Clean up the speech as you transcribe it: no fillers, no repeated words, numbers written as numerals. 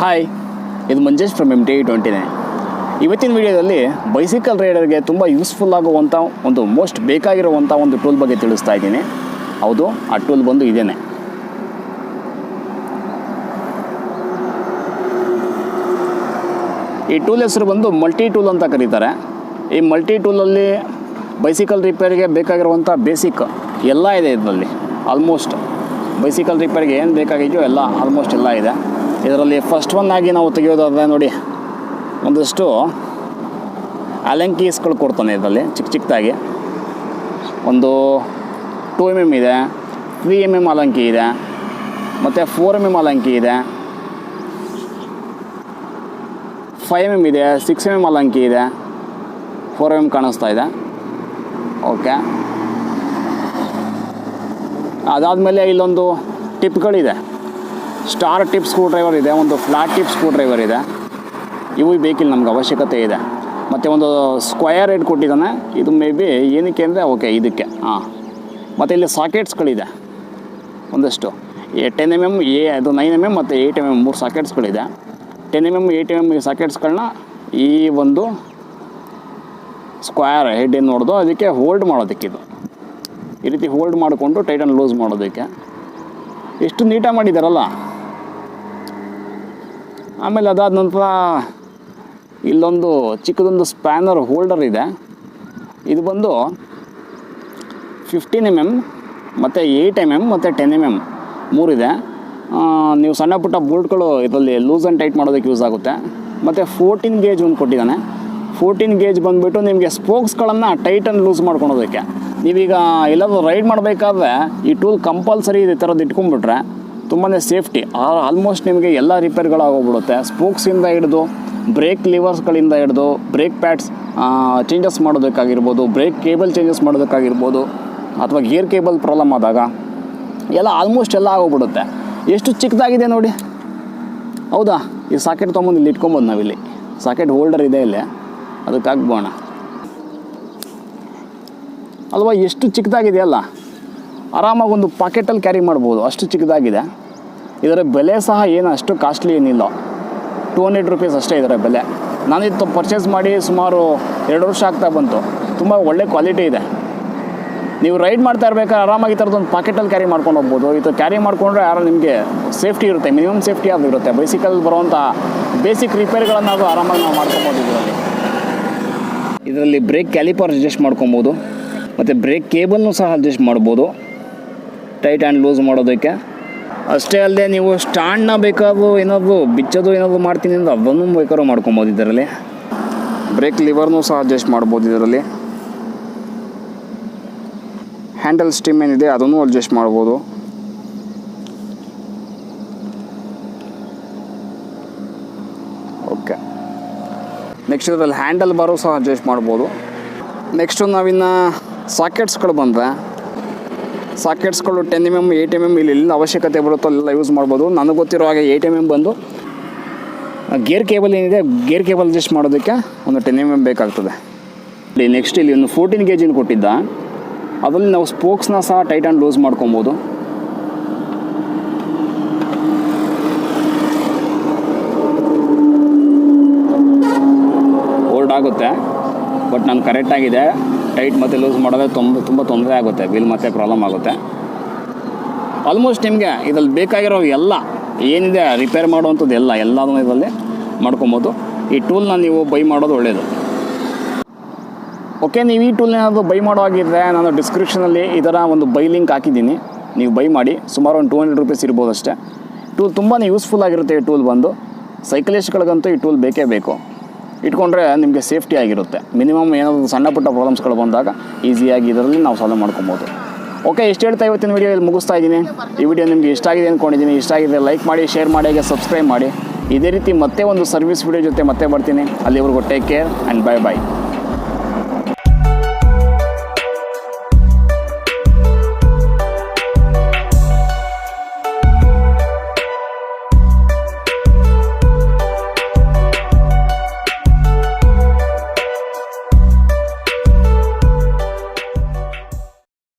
Hi, ಇದು Manjesh from MT29. ಇವತ್ತಿನ ವಿಡಿಯೋದಲ್ಲಿ ಬೈಸಿಕಲ್ ರೈಡರ್ಗೆ ತುಂಬ ಯೂಸ್ಫುಲ್ ಆಗುವಂಥ ಒಂದು ಮೋಸ್ಟ್ ಬೇಕಾಗಿರುವಂಥ ಒಂದು ಟೂಲ್ ಬಗ್ಗೆ ತಿಳಿಸ್ತಾ ಇದ್ದೀನಿ. ಹೌದು, ಆ ಟೂಲ್ ಬಂದು ಇದೇನೆ. ಈ ಟೂಲ್ ಹೆಸರು ಬಂದು ಮಲ್ಟಿ ಟೂಲ್ ಅಂತ ಕರೀತಾರೆ. ಈ ಮಲ್ಟಿ ಟೂಲಲ್ಲಿ ಬೈಸಿಕಲ್ ರಿಪೇರಿಗೆ ಬೇಕಾಗಿರುವಂಥ ಬೇಸಿಕ್ ಎಲ್ಲ ಇದೆ ಇದರಲ್ಲಿ. ಆಲ್ಮೋಸ್ಟ್ ಬೈಸಿಕಲ್ ರಿಪೇರಿಗೆ ಏನು ಬೇಕಾಗಿದೆಯೋ ಎಲ್ಲ ಆಲ್ಮೋಸ್ಟ್ ಎಲ್ಲ ಇದೆ ಇದರಲ್ಲಿ. ಫಸ್ಟ್ ಒನ್ ಆಗಿ ನಾವು ತೆಗೆಯೋದಾದರೆ ನೋಡಿ, ಒಂದಷ್ಟು ಅಲೆನ್ ಕೀಸ್ಗಳು ಕೊಡ್ತಾನೆ ಇದರಲ್ಲಿ ಚಿಕ್ಕದಾಗಿ. ಒಂದು 2mm ಇದೆ, 3mm ಅಲಂಕಿ ಇದೆ, ಮತ್ತು 4mm ಅಲಂಕಿ ಇದೆ, 5mm ಇದೆ, 6mm ಅಲಂಕಿ ಇದೆ, 4mm ಕಾಣಿಸ್ತಾ ಇದೆ. ಓಕೆ, ಅದಾದಮೇಲೆ ಇಲ್ಲೊಂದು ಟಿಪ್ಗಳಿದೆ. ಸ್ಟಾರ್ ಟಿಪ್ ಸ್ಕ್ರೂ ಡ್ರೈವರ್ ಇದೆ, ಒಂದು ಫ್ಲಾಟ್ ಟಿಪ್ ಸ್ಕ್ರೂ ಡ್ರೈವರ್ ಇದೆ. ಇವು ಬೇಕಿಲ್ಲ, ನಮ್ಗೆ ಅವಶ್ಯಕತೆ ಇದೆ. ಮತ್ತು ಒಂದು ಸ್ಕ್ವಯರ್ ಹೆಡ್ ಕೊಟ್ಟಿದ್ದಾನೆ. ಇದು ಮೇ ಬಿ ಏನಕ್ಕೆ ಅಂದರೆ ಓಕೆ ಇದಕ್ಕೆ. ಮತ್ತು ಇಲ್ಲಿ ಸಾಕೆಟ್ಸ್ಗಳಿದೆ ಒಂದಷ್ಟು 10mm, ಅದು 9mm ಮತ್ತು 8mm 3 ಸಾಕೆಟ್ಸ್ಗಳಿದೆ. 10mm 8mm ಸಾಕೆಟ್ಸ್ಗಳನ್ನ ಈ ಒಂದು ಸ್ಕ್ವಯರ್ ಹೆಡ್ ಏನು ನೋಡೋದು ಅದಕ್ಕೆ ಹೋಲ್ಡ್ ಮಾಡೋದಕ್ಕೆ, ಇದು ಈ ರೀತಿ ಹೋಲ್ಡ್ ಮಾಡಿಕೊಂಡು ಟೈಟ್ ಆ್ಯಂಡ್ ಲೂಸ್ ಮಾಡೋದಕ್ಕೆ ಎಷ್ಟು ನೀಟಾಗಿ ಮಾಡಿದ್ದಾರಲ್ಲ. ಆಮೇಲೆ ಅದಾದ ನಂತರ ಇಲ್ಲೊಂದು ಚಿಕ್ಕದೊಂದು ಸ್ಪ್ಯಾನರ್ ಹೋಲ್ಡರ್ ಇದೆ. ಇದು ಬಂದು 15mm ಮತ್ತು 8mm ಮತ್ತು 10mm 3 ಇದೆ. ನೀವು ಸಣ್ಣ ಪುಟ್ಟ ಬೋಲ್ಟ್ಗಳು ಇದರಲ್ಲಿ ಲೂಸ್ ಆ್ಯಂಡ್ ಟೈಟ್ ಮಾಡೋದಕ್ಕೆ ಯೂಸ್ ಆಗುತ್ತೆ. ಮತ್ತು 14 ಗೇಜ್ ಒಂದು ಕೊಟ್ಟಿದ್ದಾನೆ. 14 ಗೇಜ್ ಬಂದುಬಿಟ್ಟು ನಿಮಗೆ ಸ್ಪೋಕ್ಸ್ಗಳನ್ನು ಟೈಟ್ ಆ್ಯಂಡ್ ಲೂಸ್ ಮಾಡ್ಕೊಳೋದಕ್ಕೆ. ನೀವೀಗ ಎಲ್ಲಾದರೂ ರೈಡ್ ಮಾಡಬೇಕಾದ್ರೆ ಈ ಟೂಲ್ ಕಂಪಲ್ಸರಿ ಈ ಥರದ್ದು ಇಟ್ಕೊಂಡ್ಬಿಟ್ರೆ ತುಂಬಾ ಸೇಫ್ಟಿ. ಆಲ್ಮೋಸ್ಟ್ ನಿಮಗೆ ಎಲ್ಲ ರಿಪೇರ್ಗಳಾಗೋಗ್ಬಿಡುತ್ತೆ. ಸ್ಪೋಕ್ಸಿಂದ ಹಿಡಿದು ಬ್ರೇಕ್ ಲಿವರ್ಸ್ಗಳಿಂದ ಹಿಡಿದು ಬ್ರೇಕ್ ಪ್ಯಾಡ್ಸ್ ಚೇಂಜಸ್ ಮಾಡೋದಕ್ಕಾಗಿರ್ಬೋದು, ಬ್ರೇಕ್ ಕೇಬಲ್ ಚೇಂಜಸ್ ಮಾಡೋದಕ್ಕಾಗಿರ್ಬೋದು, ಅಥವಾ ಗೇರ್ ಕೇಬಲ್ ಪ್ರಾಬ್ಲಮ್ ಆದಾಗ ಎಲ್ಲ ಆಲ್ಮೋಸ್ಟ್ ಎಲ್ಲ ಆಗೋಗ್ಬಿಡುತ್ತೆ. ಎಷ್ಟು ಚಿಕ್ಕದಾಗಿದೆ ನೋಡಿ, ಹೌದಾ? ಈ ಸಾಕೆಟ್ ತೊಗೊಂಬಂದು ಇಲ್ಲಿ ಇಟ್ಕೊಬೋದು. ನಾವಿಲ್ಲಿ ಸಾಕೆಟ್ ಹೋಲ್ಡರ್ ಇದೆ, ಇಲ್ಲಿ ಅದಕ್ಕೆ ಹಾಕ್ಬೋಣ ಅಲ್ವಾ? ಎಷ್ಟು ಚಿಕ್ಕದಾಗಿದೆ ಅಲ್ಲ, ಆರಾಮಾಗಿ ಒಂದು ಪಾಕೆಟಲ್ಲಿ ಕ್ಯಾರಿ ಮಾಡ್ಬೋದು, ಅಷ್ಟು ಚಿಕ್ಕದಾಗಿದೆ. ಇದರ ಬೆಲೆ ಸಹ ಏನು ಅಷ್ಟು ಕಾಸ್ಟ್ಲಿ ಏನಿಲ್ಲ, 200 ರೂಪೀಸ್ ಅಷ್ಟೇ ಇದರ ಬೆಲೆ. ನಾನಿದು ಪರ್ಚೇಸ್ ಮಾಡಿ ಸುಮಾರು 2 ವರ್ಷ ಆಗ್ತಾ ಬಂತು. ತುಂಬ ಒಳ್ಳೆ ಕ್ವಾಲಿಟಿ ಇದೆ. ನೀವು ರೈಡ್ ಮಾಡ್ತಾ ಇರಬೇಕಾದ್ರೆ ಆರಾಮಾಗಿ ಈ ಥರದೊಂದು ಪಾಕೆಟಲ್ಲಿ ಕ್ಯಾರಿ ಮಾಡ್ಕೊಂಡು ಹೋಗ್ಬೋದು. ಇದು ಕ್ಯಾರಿ ಮಾಡಿಕೊಂಡ್ರೆ ನಿಮಗೆ ಸೇಫ್ಟಿ ಇರುತ್ತೆ, ಮಿನಿಮಮ್ ಸೇಫ್ಟಿ ಅದು ಇರುತ್ತೆ. ಬೈಸಿಕಲ್ ಬರುವಂಥ ಬೇಸಿಕ್ ರಿಪೇರ್ಗಳನ್ನು ಅದು ಆರಾಮಾಗಿ ನಾವು ಮಾಡ್ಕೊಬೋದು ಇದರಲ್ಲಿ ಬ್ರೇಕ್ ಕ್ಯಾಲಿಪರ್ ಅಡ್ಜಸ್ಟ್ ಮಾಡ್ಕೊಬೋದು, ಮತ್ತು ಬ್ರೇಕ್ ಕೇಬಲ್ನೂ ಸಹ ಅಡ್ಜಸ್ಟ್ ಮಾಡ್ಬೋದು ಟೈಟ್ ಆ್ಯಂಡ್ ಲೂಸ್ ಮಾಡೋದಕ್ಕೆ. ಅಷ್ಟೇ ಅಲ್ಲದೆ ನೀವು ಸ್ಟ್ಯಾಂಡ್ನ ಬೇಕಾದ್ರೂ ಏನಾದರೂ ಬಿಚ್ಚೋದು ಏನಾದರೂ ಮಾಡ್ತೀನಿ ಅಂದರೆ ಅದನ್ನು ಬೇಕಾದ್ರೂ ಮಾಡ್ಕೊಬೋದು ಇದರಲ್ಲಿ. ಬ್ರೇಕ್ ಲಿವರ್ನೂ ಸಹ ಅಡ್ಜಸ್ಟ್ ಮಾಡ್ಬೋದು ಇದರಲ್ಲಿ. ಹ್ಯಾಂಡಲ್ ಸ್ಟಿಮ್ ಏನಿದೆ ಅದನ್ನು ಅಡ್ಜಸ್ಟ್ ಮಾಡ್ಬೋದು. ಓಕೆ, ನೆಕ್ಸ್ಟ್ ಇದರಲ್ಲಿ ಹ್ಯಾಂಡಲ್ ಬಾರು ಸಹ ಅಡ್ಜಸ್ಟ್ ಮಾಡ್ಬೋದು. ನೆಕ್ಸ್ಟು ನಾವಿನ್ನು ಸಾಕೆಟ್ಸ್ಗಳು ಬಂದರೆ, ಸಾಕೆಟ್ಸ್ಗಳು 10mm 8mm ಇಲ್ಲಿ ಎಲ್ಲ ಅವಶ್ಯಕತೆ ಬರುತ್ತೋ ಎಲ್ಲ ಯೂಸ್ ಮಾಡ್ಬೋದು. ನನಗೆ ಗೊತ್ತಿರೋ ಹಾಗೆ 8mm ಬಂದು ಗೇರ್ ಕೇಬಲ್ ಏನಿದೆ, ಗೇರ್ ಕೇಬಲ್ ಅಡ್ಜಸ್ಟ್ ಮಾಡೋದಕ್ಕೆ ಒಂದು 10mm ಬೇಕಾಗ್ತದೆ. ನೆಕ್ಸ್ಟ್ ಇಲ್ಲಿ ಒಂದು 14 ಗೇಜಿನ ಕೊಟ್ಟಿದ್ದ, ಅದರಲ್ಲಿ ನಾವು ಸ್ಪೋಕ್ಸ್ನ ಸಹ ಟೈಟ್ ಆ್ಯಂಡ್ ಲೂಸ್ ಮಾಡ್ಕೊಬೋದು. ಹೋಲ್ಡ್ ಆಗುತ್ತೆ, ಬಟ್ ನಾನು ಕರೆಕ್ಟಾಗಿದೆ. ಟೈಟ್ ಮತ್ತು ಲೂಸ್ ಮಾಡೋದೇ ತುಂಬ ತೊಂದರೆ ಆಗುತ್ತೆ, ವೀಲ್ ಮತ್ತೆ ಪ್ರಾಬ್ಲಮ್ ಆಗುತ್ತೆ. ಆಲ್ಮೋಸ್ಟ್ ನಿಮಗೆ ಇದರಲ್ಲಿ ಬೇಕಾಗಿರೋ ಎಲ್ಲ ಏನಿದೆ ರಿಪೇರ್ ಮಾಡುವಂಥದ್ದು ಎಲ್ಲದೂ ಇದರಲ್ಲಿ ಮಾಡ್ಕೊಬೋದು. ಈ ಟೂಲ್ನ ನೀವು ಬೈ ಮಾಡೋದು ಒಳ್ಳೆಯದು. ಓಕೆ, ನೀವು ಈ ಟೂಲ್ನ ಏನಾದರೂ ಬೈ ಮಾಡೋ ಆಗಿದ್ದರೆ ನಾನು ಡಿಸ್ಕ್ರಿಪ್ಷನಲ್ಲಿ ಇದರ ಒಂದು ಬೈ ಲಿಂಕ್ ಹಾಕಿದ್ದೀನಿ, ನೀವು ಬೈ ಮಾಡಿ. ಸುಮಾರು ಒಂದು 200 ರೂಪೀಸ್ ಇರ್ಬೋದು ಅಷ್ಟೇ. ಟೂಲ್ ತುಂಬಾ ಯೂಸ್ಫುಲ್ ಆಗಿರುತ್ತೆ. ಈ ಟೂಲ್ ಬಂದು ಸೈಕ್ಲಿಸ್ಟ್ಗಳಿಗಂತೂ ಈ ಟೂಲ್ ಬೇಕೇ ಬೇಕು. ಇಟ್ಕೊಂಡ್ರೆ ನಿಮಗೆ ಸೇಫ್ಟಿ ಆಗಿರುತ್ತೆ. ಮಿನಿಮಮ್ ಏನಾದರೂ ಸಣ್ಣ ಪುಟ್ಟ ಪ್ರಾಬ್ಲಮ್ಸ್ಗಳು ಬಂದಾಗ ಈಸಿಯಾಗಿ ಇದರಲ್ಲಿ ನಾವು ಸಾಲ್ವ್ ಮಾಡ್ಕೊಬೋದು. ಓಕೆ, ಇಷ್ಟು ಹೇಳ್ತಾ ಇವತ್ತಿನ ವೀಡಿಯೋ ಇಲ್ಲಿ ಮುಗಿಸ್ತಾ ಇದ್ದೀನಿ. ಈ ವಿಡಿಯೋ ನಿಮಗೆ ಇಷ್ಟ ಆಗಿದೆ ಅಂದ್ಕೊಂಡಿದ್ದೀನಿ. ಇಷ್ಟ ಆಗಿದೆ ಲೈಕ್ ಮಾಡಿ, ಶೇರ್ ಮಾಡಿ, ಹಾಗೆ ಸಬ್ಸ್ಕ್ರೈಬ್ ಮಾಡಿ. ಇದೇ ರೀತಿ ಮತ್ತೆ ಒಂದು ಸರ್ವಿಸ್ ವಿಡಿಯೋ ಜೊತೆ ಮತ್ತೆ ಬರ್ತೀನಿ. ಅಲ್ಲಿವರೆಗೂ ಟೇಕ್ ಕೇರ್ ಆ್ಯಂಡ್ ಬೈ.